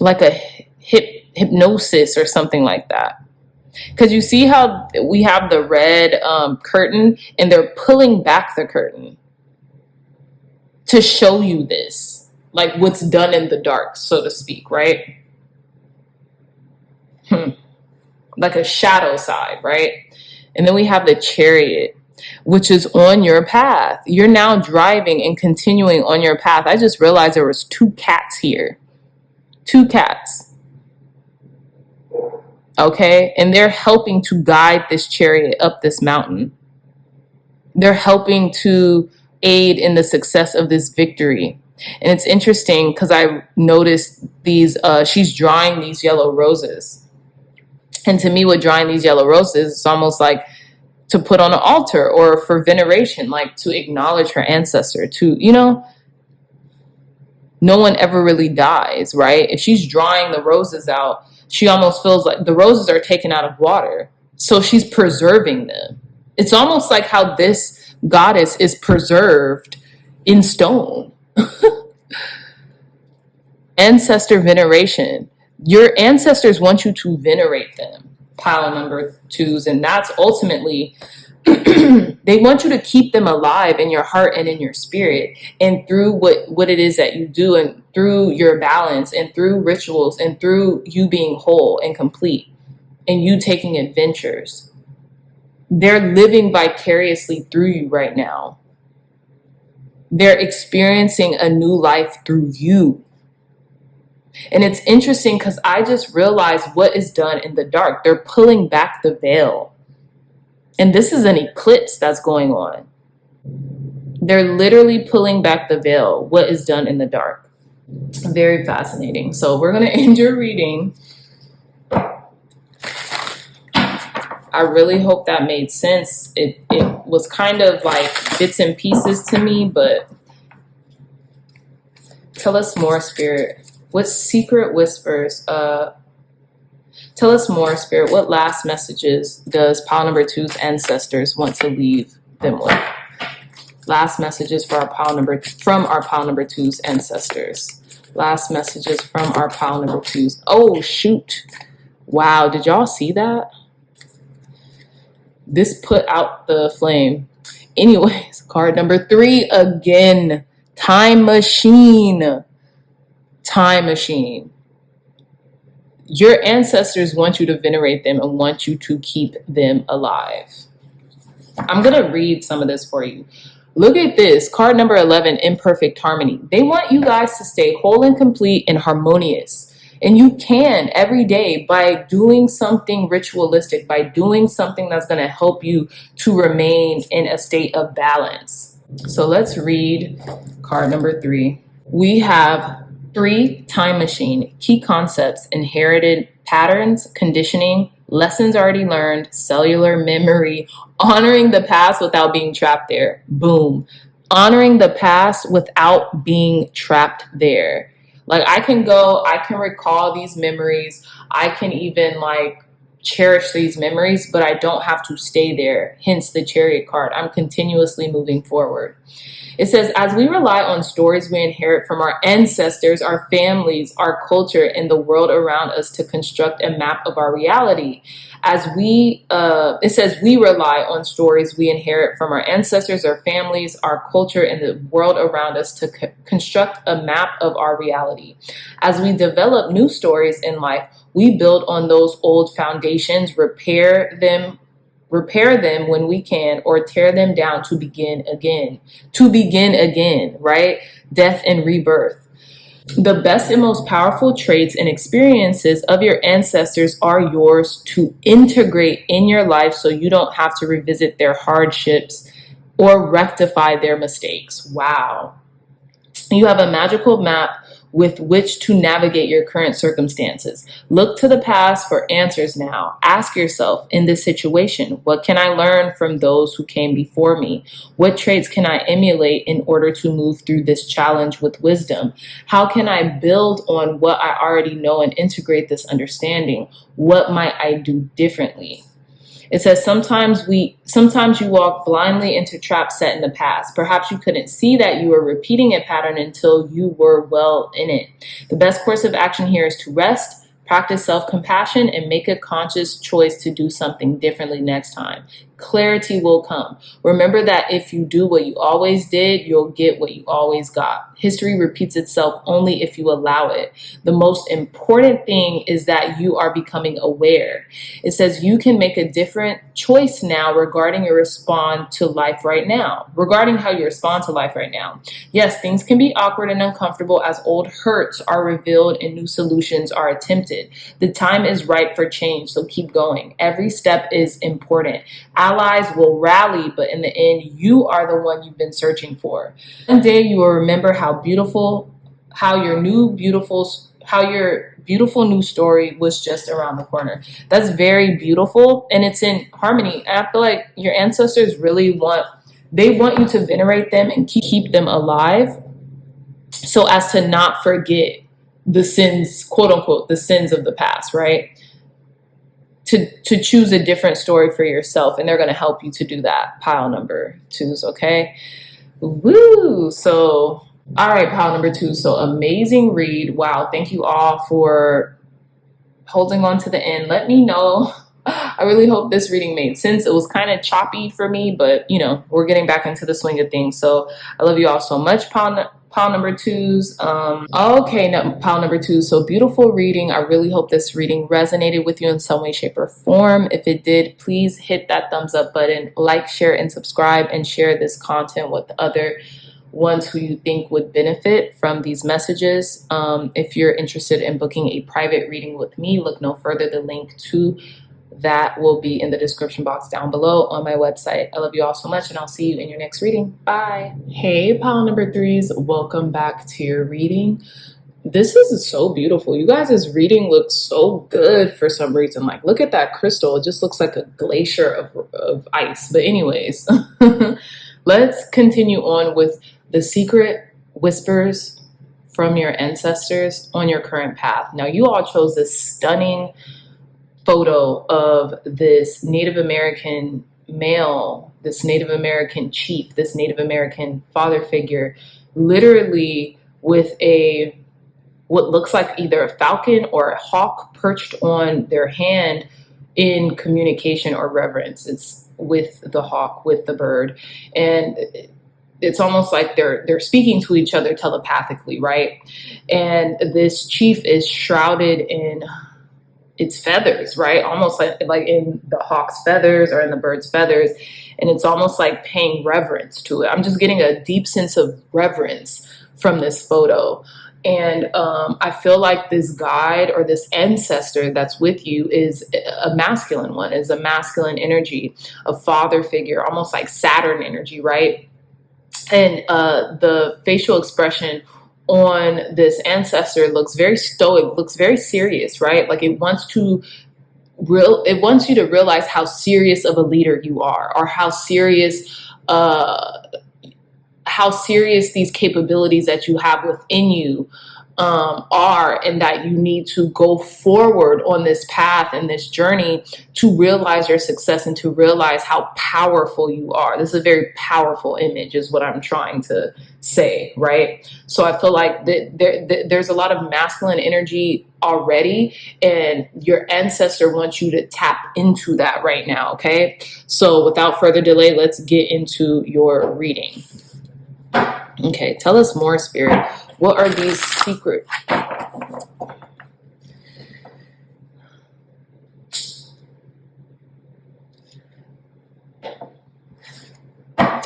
like a hypnosis or something like that. Because you see how we have the red curtain and they're pulling back the curtain to show you this. Like what's done in the dark, so to speak, right? Like a shadow side, right? And then we have the Chariot, which is on your path. You're now driving and continuing on your path. I just realized there was 2 cats here. 2 cats. Okay? And they're helping to guide this chariot up this mountain. They're helping to aid in the success of this victory. And it's interesting because I noticed these, she's drawing these yellow roses. And to me, with drawing these yellow roses, it's almost like to put on an altar or for veneration, like to acknowledge her ancestor, to, you know, no one ever really dies, right? If she's drawing the roses out, she almost feels like the roses are taken out of water. So she's preserving them. It's almost like how this goddess is preserved in stone. Ancestor veneration. Your ancestors want you to venerate them, pile number 2s, and that's ultimately, they want you to keep them alive in your heart and in your spirit, and through what it is that you do, and through your balance, and through rituals, and through you being whole and complete, and you taking adventures. They're living vicariously through you right now. They're experiencing a new life through you. And it's interesting because I just realized what is done in the dark. They're pulling back the veil. And this is an eclipse that's going on. They're literally pulling back the veil. What is done in the dark. Very fascinating. So we're going to end your reading. I really hope that made sense. It was kind of like bits and pieces to me, but tell us more, Spirit. What secret whispers? Tell us more, Spirit. What last messages does pile number 2's ancestors want to leave them with? Last messages for our pile number 2's ancestors. Last messages from our pile number 2's. Oh shoot! Wow, did y'all see that? This put out the flame. Anyways, card number 3 again. Time machine. Time machine. Your ancestors want you to venerate them and want you to keep them alive. I'm going to read some of this for you. Look at this. Card number 11, imperfect harmony. They want you guys to stay whole and complete and harmonious. And you can every day by doing something ritualistic, by doing something that's going to help you to remain in a state of balance. So let's read card number 3. We have 3, time machine, key concepts, inherited patterns, conditioning, lessons already learned, cellular memory, honoring the past without being trapped there. Boom. Honoring the past without being trapped there. Like I can recall these memories. I can even like cherish these memories, but I don't have to stay there. Hence the Chariot card. I'm continuously moving forward. It says, as we rely on stories we inherit from our ancestors, our families, our culture, and the world around us to construct a map of our reality. It says we rely on stories we inherit from our ancestors, our families, our culture, and the world around us to construct a map of our reality. As we develop new stories in life, We build on those old foundations, repair them when we can, or tear them down to begin again, right? Death and rebirth. The best and most powerful traits and experiences of your ancestors are yours to integrate in your life so you don't have to revisit their hardships or rectify their mistakes. Wow. You have a magical map with which to navigate your current circumstances. Look to the past for answers now. Ask yourself, in this situation, what can I learn from those who came before me? What traits can I emulate in order to move through this challenge with wisdom? How can I build on what I already know and integrate this understanding? What might I do differently? It says, sometimes you walk blindly into traps set in the past. Perhaps you couldn't see that you were repeating a pattern until you were well in it. The best course of action here is to rest, practice self-compassion, and make a conscious choice to do something differently next time. Clarity will come. Remember that if you do what you always did, you'll get what you always got. History repeats itself only if you allow it. The most important thing is that you are becoming aware. It says you can make a different choice now regarding how you respond to life right now. Yes, things can be awkward and uncomfortable as old hurts are revealed and new solutions are attempted. The time is ripe for change, so keep going. Every step is important. Allies will rally, but in the end, you are the one you've been searching for. One day you will remember how your beautiful new story was just around the corner. That's very beautiful, and it's in harmony. And I feel like your ancestors really want you to venerate them and keep them alive, so as to not forget the sins, quote unquote, the sins of the past, right? To choose a different story for yourself, and they're going to help you to do that. Pile number 2s, okay? Woo! So, all right, pile number 2. So, amazing read. Wow, thank you all for holding on to the end. Let me know. I really hope this reading made sense. It was kind of choppy for me, but, we're getting back into the swing of things. So, I love you all so much, pile number 2s. Pile number 2. So beautiful reading. I really hope this reading resonated with you in some way, shape, or form. If it did, please hit that thumbs up button, like, share, and subscribe, and share this content with other ones who you think would benefit from these messages. If you're interested in booking a private reading with me, look no further. The link to that will be in the description box down below on my website. I love you all so much, and I'll see you in your next reading. Bye. Hey, pile number 3s. Welcome back to your reading. This is so beautiful. You guys' reading looks so good for some reason. Like, look at that crystal. It just looks like a glacier of ice. But anyways, let's continue on with the secret whispers from your ancestors on your current path. Now, you all chose this stunning photo of this Native American male, this Native American chief, this Native American father figure, literally with what looks like either a falcon or a hawk perched on their hand in communication or reverence. It's with the hawk, with the bird. And it's almost like they're speaking to each other telepathically, right? And this chief is shrouded in its feathers, right? Almost like in the hawk's feathers or in the bird's feathers. And it's almost like paying reverence to it. I'm just getting a deep sense of reverence from this photo. And I feel like this guide or this ancestor that's with you is a masculine one, is a masculine energy, a father figure, almost like Saturn energy, right? And the facial expression on this ancestor looks very stoic, looks very serious, right? Like it wants you to realize how serious of a leader you are, or how serious these capabilities that you have within you are, and that you need to go forward on this path and this journey to realize your success and to realize how powerful you are. This is a very powerful image is what I'm trying to say, right? So I feel like there's a lot of masculine energy already, and your ancestor wants you to tap into that right now, okay? So without further delay, let's get into your reading. Okay, tell us more, Spirit. What are these secret?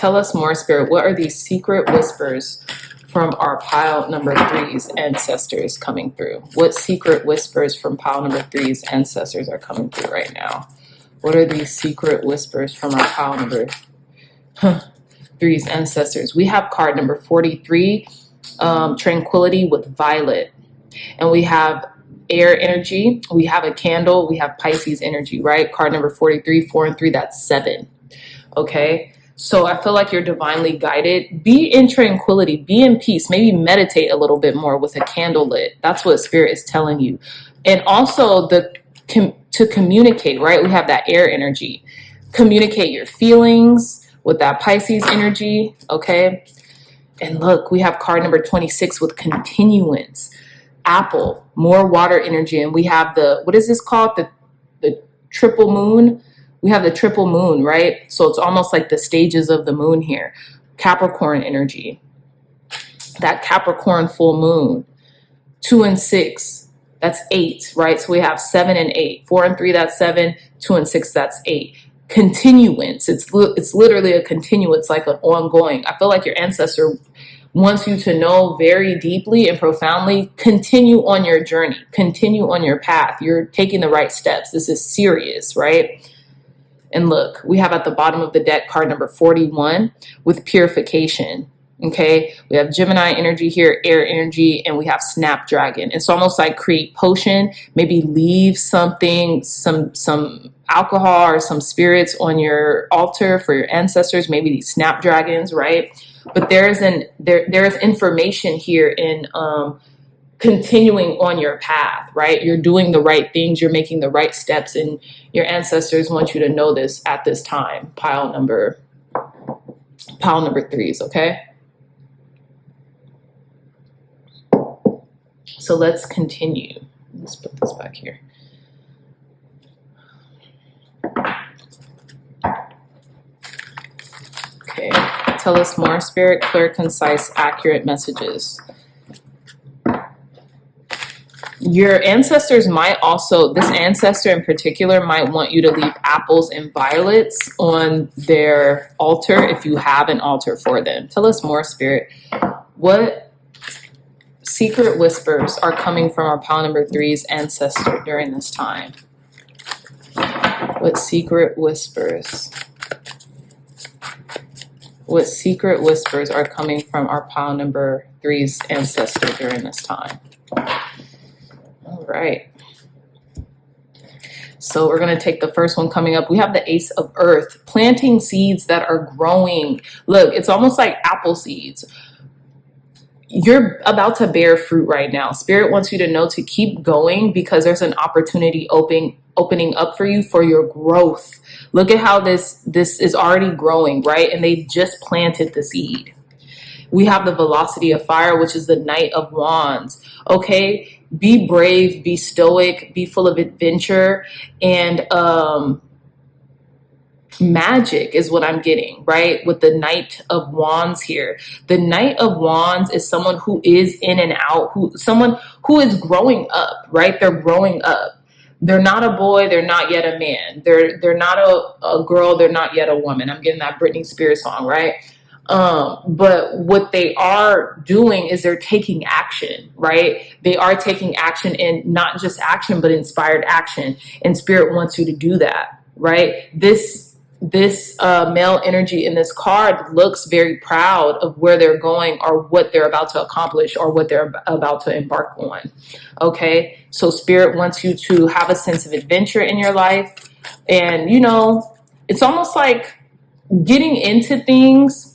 Tell us more, Spirit. What are these secret whispers from our pile number 3's ancestors coming through? What secret whispers from pile number 3's ancestors are coming through right now? What are these secret whispers from our pile number 3's ancestors? We have card number 43, tranquility with violet. And we have air energy. We have a candle. We have Pisces energy, right? Card number 43, 4 and 3, that's 7. Okay. So I feel like you're divinely guided. Be in tranquility, be in peace, maybe meditate a little bit more with a candle lit. That's what Spirit is telling you. And also to communicate, right? We have that air energy. Communicate your feelings with that Pisces energy, okay? And look, we have card number 26 with continuance. Apple, more water energy. And we have what is this called? The triple moon. We have the triple moon, right? So it's almost like the stages of the moon here. Capricorn energy. That Capricorn full moon. 2 and 6, that's 8, right? So we have 7 and 8. 4 and 3, that's 7. 2 and 6, that's 8. Continuance. It's literally a continuance, like an ongoing. I feel like your ancestor wants you to know very deeply and profoundly, continue on your journey. Continue on your path. You're taking the right steps. This is serious, right? And look, we have at the bottom of the deck card number 41 with purification. Okay, we have Gemini energy here, air energy, and we have Snapdragon. It's almost like create potion, maybe leave something, some alcohol or some spirits on your altar for your ancestors, maybe these Snapdragons, right? But there is information here in continuing on your path, right? You're doing the right things, you're making the right steps, and your ancestors want you to know this at this time. Pile number 3's, okay? So let's continue. Let's put this back here. Okay, tell us more, Spirit. Clear, concise, accurate messages. Your ancestors might also, this ancestor in particular, might want you to leave apples and violets on their altar if you have an altar for them. Tell us more, Spirit. What secret whispers are coming from our pile number 3's ancestor during this time? What secret whispers? What secret whispers are coming from our pile number 3's ancestor during this time? All right. So we're going to take the first one coming up. We have the Ace of Earth, planting seeds that are growing. Look, it's almost like apple seeds. You're about to bear fruit right now. Spirit wants you to know to keep going because there's an opportunity opening up for you for your growth. Look at how this is already growing, right? And they just planted the seed. We have the Velocity of Fire, which is the Knight of Wands. Okay, be brave, be stoic, be full of adventure, and magic is what I'm getting, right? With the Knight of Wands here. The Knight of Wands is someone who is in and out, someone who is growing up, right? They're growing up. They're not a boy, they're not yet a man. They're not a girl, they're not yet a woman. I'm getting that Britney Spears song, right? But what they are doing is they're taking action, right? They are taking action, and not just action, but inspired action. And Spirit wants you to do that, right? This male energy in this card looks very proud of where they're going or what they're about to accomplish or what they're about to embark on. Okay, so Spirit wants you to have a sense of adventure in your life. And, you know, it's almost like getting into things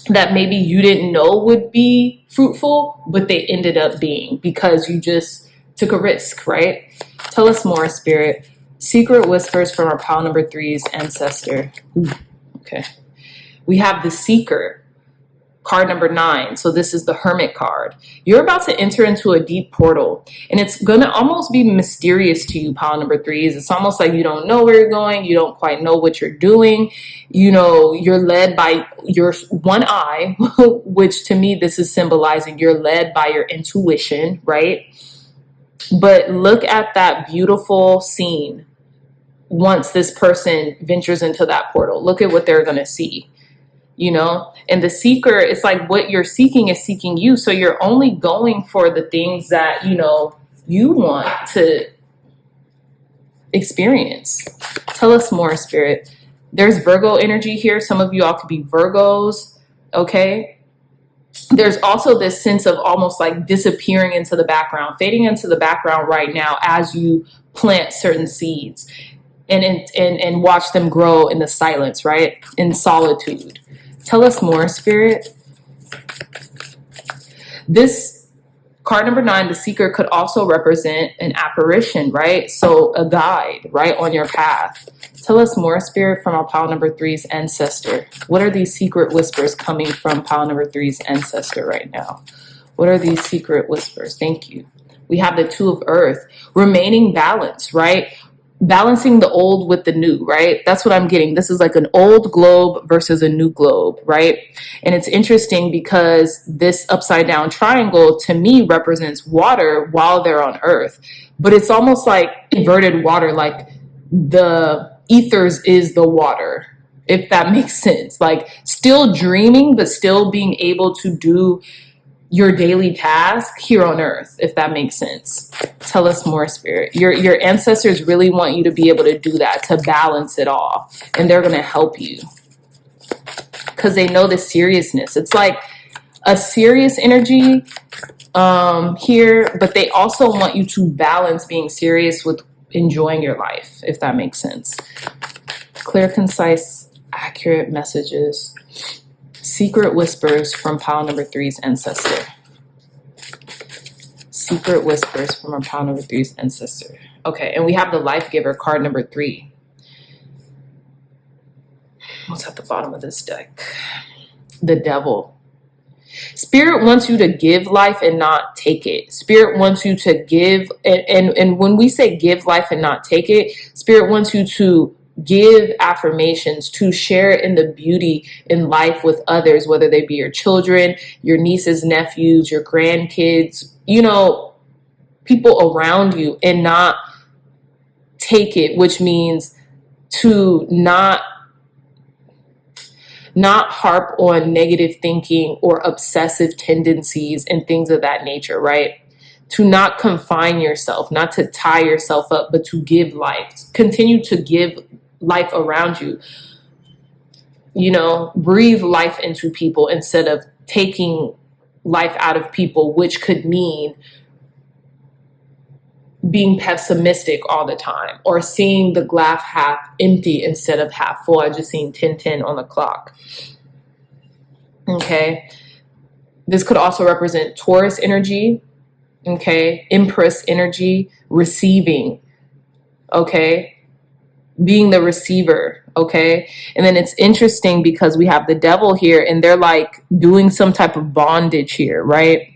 that maybe you didn't know would be fruitful, but they ended up being because you just took a risk, right? Tell us more, Spirit. Secret whispers from our pile number 3's ancestor. Ooh, okay. We have the Seeker, card number 9. So this is the Hermit card. You're about to enter into a deep portal, and it's going to almost be mysterious to you, pile number 3's. It's almost like you don't know where you're going. You don't quite know what you're doing. You know, you're led by your one eye, which to me, this is symbolizing you're led by your intuition, right? But look at that beautiful scene once this person ventures into that portal. Look at what they're going to see. you know? And the seeker, it's like what you're seeking is seeking you. So you're only going for the things that, you know, you want to experience. Tell us more, Spirit. There's Virgo energy here. Some of you all could be Virgos, okay? There's also this sense of almost like disappearing into the background, fading into the background right now as you plant certain seeds and watch them grow in the silence, right? In solitude. Tell us more, Spirit. This card number 9, the seeker, could also represent an apparition, right? So a guide, right, on your path. Tell us more, Spirit, from our pile number 3's ancestor. What are these secret whispers coming from pile number 3's ancestor right now? What are these secret whispers? Thank you. We have the 2 of Earth, remaining balanced, right? Balancing the old with the new, right? That's what I'm getting. This is like an old globe versus a new globe, right? And it's interesting because this upside down triangle to me represents water while they're on Earth, but it's almost like inverted water, like the ethers is the water, if that makes sense. Like still dreaming, but still being able to do your daily task here on Earth, if that makes sense. Tell us more, Spirit. Your ancestors really want you to be able to do that, to balance it all. And they're going to help you because they know the seriousness. It's like a serious energy here, but they also want you to balance being serious with enjoying your life, if that makes sense. Clear, concise, accurate messages. Secret whispers from pile number 3's ancestor. Secret whispers from our pile number 3's ancestor. Okay, and we have the life giver, card number 3. What's at the bottom of this deck? The devil. Spirit wants you to give life and not take it. Spirit wants you to give, and when we say give life and not take it, Spirit wants you to give affirmations, to share in the beauty in life with others, whether they be your children, your nieces, nephews, your grandkids, you know, people around you, and not take it, which means to not harp on negative thinking or obsessive tendencies and things of that nature, right? To not confine yourself, not to tie yourself up, but to give life. Continue to give life around you. You know, breathe life into people instead of taking life out of people, which could mean being pessimistic all the time or seeing the glass half empty instead of half full. I just seen 10:10 on the clock. Okay. This could also represent Taurus energy. Okay. Empress energy, receiving. Okay. Being the receiver. Okay. And then it's interesting because we have the devil here and they're like doing some type of bondage here, right?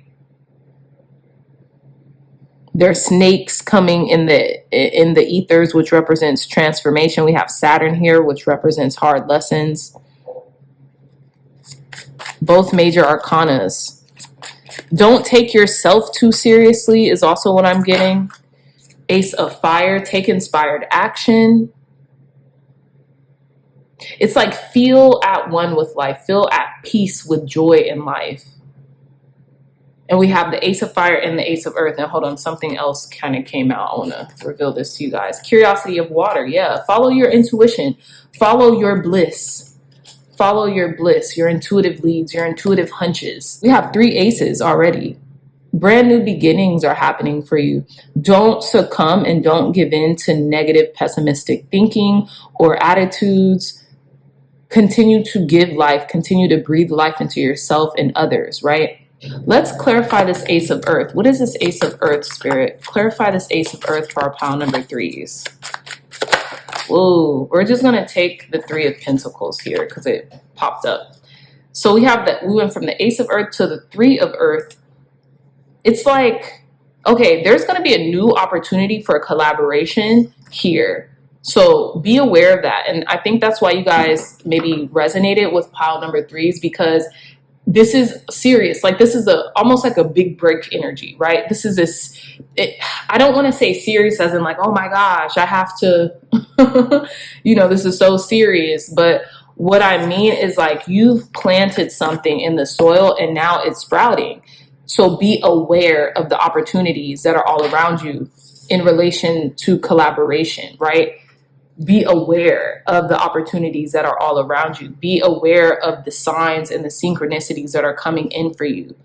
There's snakes coming in the ethers, which represents transformation. We have Saturn here, which represents hard lessons. Both major arcanas. Don't take yourself too seriously is also what I'm getting. Ace of Fire, take inspired action. It's like feel at one with life, feel at peace with joy in life. And we have the Ace of Fire and the Ace of Earth. And hold on, something else kind of came out. I want to reveal this to you guys. Curiosity of Water. Yeah, follow your intuition. Follow your bliss. Follow your bliss, your intuitive leads, your intuitive hunches. We have 3 aces already. Brand new beginnings are happening for you. Don't succumb and don't give in to negative, pessimistic thinking or attitudes. Continue to give life. Continue to breathe life into yourself and others, right? Let's clarify this Ace of Earth. What is this Ace of Earth, Spirit? Clarify this Ace of Earth for our pile number 3s. Whoa, we're just going to take the 3 of Pentacles here because it popped up. So we have that. We went from the Ace of Earth to the 3 of Earth. It's like, okay, there's going to be a new opportunity for a collaboration here. So be aware of that. And I think that's why you guys maybe resonated with pile number 3s, because this is serious. Like this is almost like a big break energy, right? This is I don't want to say serious as in like, oh my gosh, I have to, you know, this is so serious. But What I mean is like you've planted something in the soil and now it's sprouting. So be aware of the opportunities that are all around you in relation to collaboration, right? Be aware of the opportunities that are all around you. Be aware of the signs and the synchronicities that are coming in for you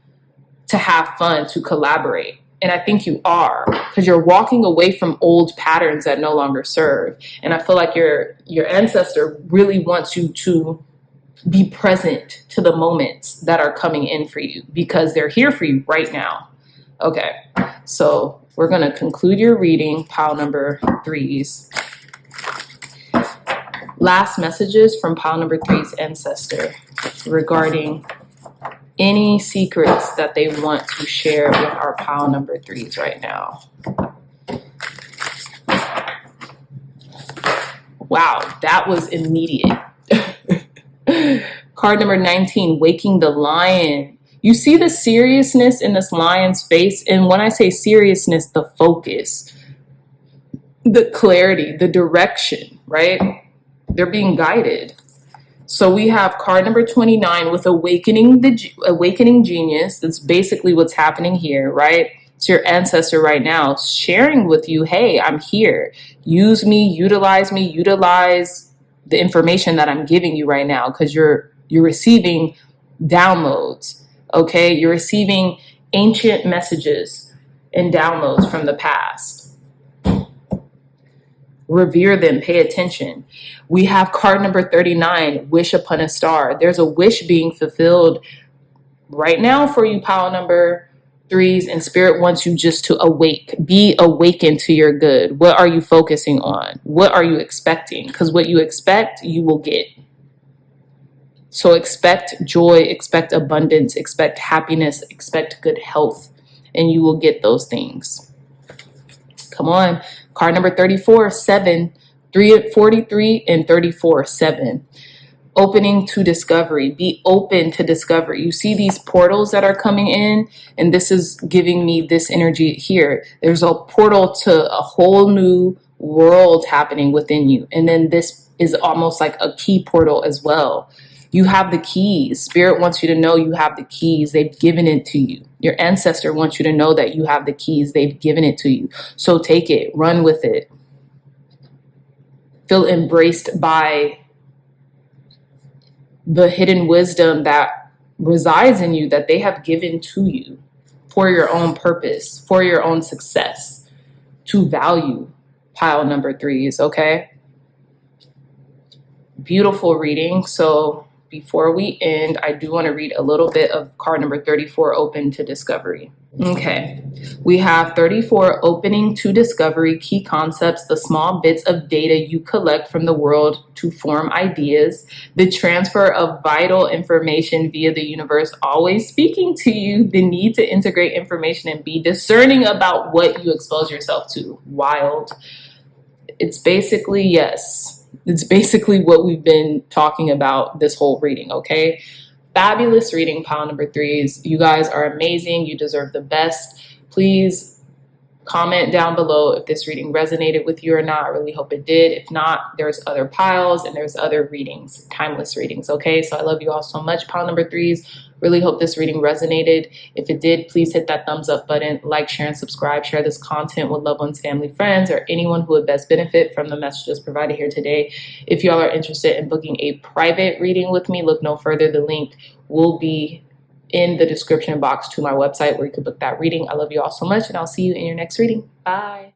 to have fun, to collaborate. And I think you are, because you're walking away from old patterns that no longer serve. And I feel like your ancestor really wants you to be present to the moments that are coming in for you, because they're here for you right now. Okay, so we're going to conclude your reading, pile number 3s. Last messages from pile number 3's ancestor regarding any secrets that they want to share with our pile number 3's right now. Wow, that was immediate. Card number 19, waking the lion. You see the seriousness in this lion's face. And when I say seriousness, the focus, the clarity, the direction, right? They're being guided. So we have card number 29 with awakening genius. That's basically what's happening here, right? It's your ancestor right now sharing with you, hey, I'm here. Use me, utilize the information that I'm giving you right now, because you're receiving downloads, okay? You're receiving ancient messages and downloads from the past. Revere them, pay attention. We have card number 39, wish upon a star. There's a wish being fulfilled right now for you, pile number 3's, and spirit wants you just to be awakened to your good. What are you focusing on? What are you expecting? Because what you expect, you will get. So expect joy, expect abundance, expect happiness, expect good health, and you will get those things. Come on. Card number 34, 7, 43 and 34, 7. Opening to discovery. Be open to discovery. You see these portals that are coming in, and this is giving me this energy here. There's a portal to a whole new world happening within you. And then this is almost like a key portal as well. You have the keys. Spirit wants you to know you have the keys. They've given it to you. Your ancestor wants you to know that you have the keys. They've given it to you. So take it, run with it. Feel embraced by the hidden wisdom that resides in you, that they have given to you for your own purpose, for your own success, to value, pile number 3's, okay? Beautiful reading. So before we end, I do want to read a little bit of card number 34, open to discovery. Okay, we have 34, opening to discovery, key concepts, the small bits of data you collect from the world to form ideas, the transfer of vital information via the universe, always speaking to you, the need to integrate information and be discerning about what you expose yourself to. Wild. It's basically, yes. It's basically what we've been talking about this whole reading, okay? Fabulous reading, pile number 3's. You guys are amazing. You deserve the best. Please comment down below if this reading resonated with you or not. I really hope it did. If not, there's other piles and there's other readings, timeless readings, okay? So I love you all so much, pile number 3's. Really hope this reading resonated. If it did, please hit that thumbs up button, like, share, and subscribe. Share this content with loved ones, family, friends, or anyone who would best benefit from the messages provided here today. If y'all are interested in booking a private reading with me, look no further. The link will be in the description box to my website where you can book that reading. I love you all so much, and I'll see you in your next reading. Bye.